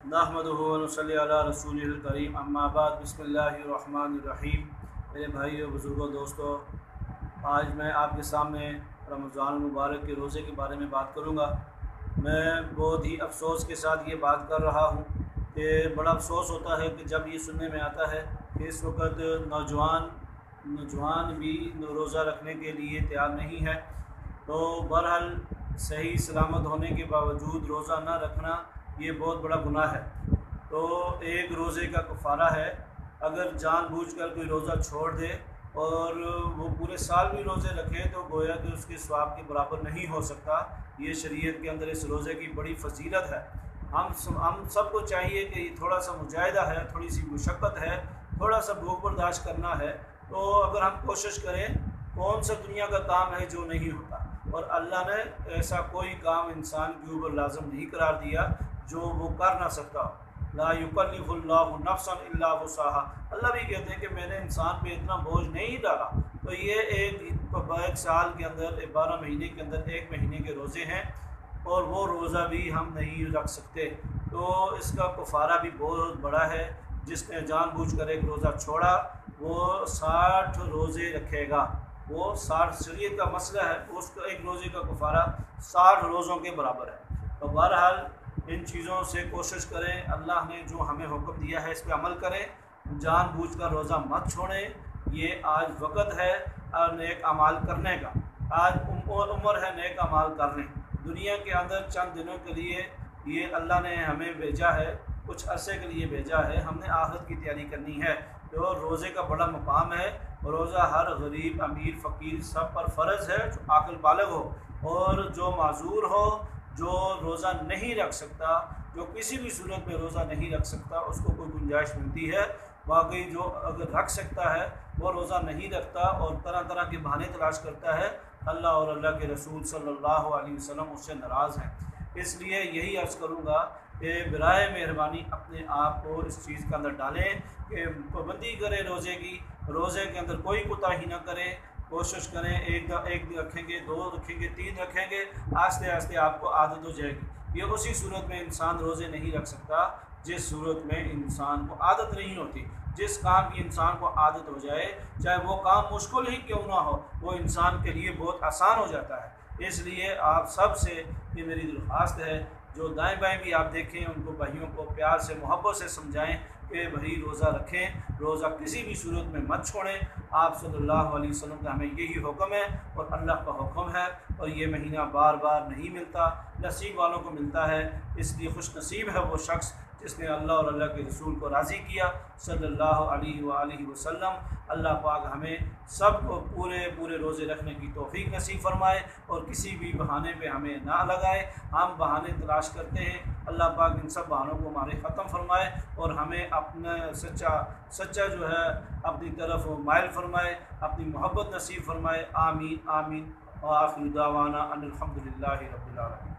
नहमदुहु व नसल्ली अला रसूलिल करीम अम्मा बाद बिस्मिल्लाहिर्रहमानिर्रहीम। मेरे भाइयों, बुज़ुर्गों, दोस्तों, आज मैं आपके सामने रमज़ान मुबारक के रोज़े के बारे में बात करूँगा। मैं बहुत ही अफसोस के साथ ये बात कर रहा हूँ कि बड़ा अफसोस होता है कि जब ये सुनने में आता है कि इस वक्त नौजवान भी रोज़ा रखने के लिए तैयार नहीं है। तो बहरहाल सही सलामत होने के बावजूद रोज़ा न रखना ये बहुत बड़ा गुनाह है। तो एक रोज़े का कफ़ारा है, अगर जानबूझकर कोई रोज़ा छोड़ दे और वो पूरे साल भी रोज़े रखे तो गोया कि उसके स्वाब के बराबर नहीं हो सकता। ये शरीयत के अंदर इस रोज़े की बड़ी फजीलत है। हम सबको चाहिए कि थोड़ा सा मुजाहिदा है, थोड़ी सी मुशक्क़त है, थोड़ा सा भूख बर्दाश्त करना है। तो अगर हम कोशिश करें, कौन सा दुनिया का काम है जो नहीं होता, और अल्लाह ने ऐसा कोई काम इंसान के ऊपर लाज़िम नहीं करार दिया जो वो कर ना सकता। ला युकल्लिफुल्लाहु नफ्सन इल्ला वुसअहा। अल्लाह भी कहते हैं कि मैंने इंसान पे इतना बोझ नहीं डाला। तो ये एक साल के अंदर 12 महीने के अंदर 1 महीने के रोज़े हैं और वो रोज़ा भी हम नहीं रख सकते। तो इसका कफ़ारा भी बहुत बड़ा है। जिसने जानबूझकर एक रोज़ा छोड़ा वो 60 रोज़े रखेगा। वो 60 शरीयत का मसला है, उसका एक रोज़े का कफ़ारा 60 रोज़ों के बराबर है। तो बहरहाल इन चीज़ों से कोशिश करें, अल्लाह ने जो हमें हुक्म दिया है इस पर अमल करें, जानबूझकर रोज़ा मत छोड़ें। ये आज वक़्त है नेक अमाल करने का। आज उम्र है नेक अमाल करने। दुनिया के अंदर चंद दिनों के लिए ये अल्लाह ने हमें भेजा है, कुछ अरसे के लिए भेजा है। हमने आखिरत की तैयारी करनी है। तो रोज़े का बड़ा मुकाम है। रोज़ा हर गरीब, अमीर, फ़कीर सब पर फ़र्ज़ है, जो आक़िल बालिग़ हो। और जो माज़ूर हो, जो रोज़ा नहीं रख सकता, जो किसी भी सूरत में रोज़ा नहीं रख सकता, उसको कोई गुंजाइश मिलती है। बाकी जो अगर रख सकता है वो रोज़ा नहीं रखता और तरह तरह के बहाने तलाश करता है। अल्लाह और अल्लाह के रसूल सल्लल्लाहु अलैहि वसल्लम उससे नाराज़ हैं। इसलिए यही अर्ज़ करूँगा कि बराए मेहरबानी अपने आप को इस चीज़ के अंदर डालें कि पाबंदी करें रोज़े की। रोज़े के अंदर कोई कोताही ना करें। कोशिश करें एक रखेंगे, 2 रखेंगे, 3 रखेंगे, आस्ते आस्ते आपको आदत हो जाएगी। ये उसी सूरत में इंसान रोज़े नहीं रख सकता जिस सूरत में इंसान को आदत नहीं होती। जिस काम की इंसान को आदत हो जाए, चाहे वो काम मुश्किल ही क्यों ना हो, वो इंसान के लिए बहुत आसान हो जाता है। इसलिए आप सब से ये मेरी दरख्वास्त है, जो दाएं बाएं भी आप देखें उनको, भाइयों को प्यार से, मोहब्बत से समझाएं कि भाई रोज़ा रखें, रोज़ा किसी भी सूरत में मत छोड़ें। आप सल्लल्लाहु अलैहि वसल्लम का हमें यही हुक्म है और अल्लाह का हुक्म है। और ये महीना बार बार नहीं मिलता, नसीब वालों को मिलता है। इसलिए खुश नसीब है वो शख्स जिसने अल्लाह और अल्लाह के रसूल को राज़ी किया सल्लल्लाहु अलैहि वसल्लम। अल्लाह पाक हमें सब को पूरे रोज़े रखने की तौफीक नसीब फरमाए और किसी भी बहाने पे हमें ना लगाए। हम बहाने तलाश करते हैं, अल्लाह पाक इन सब बहानों को हमारे ख़त्म फरमाए और हमें अपना सच्चा जो है अपनी तरफ माइल फरमाए, अपनी मोहब्बत नसीब फरमाए। आमीन आमीन। व आखिर दावाना अनिल हम्दुलिल्लाहि रब्बिल आलमीन।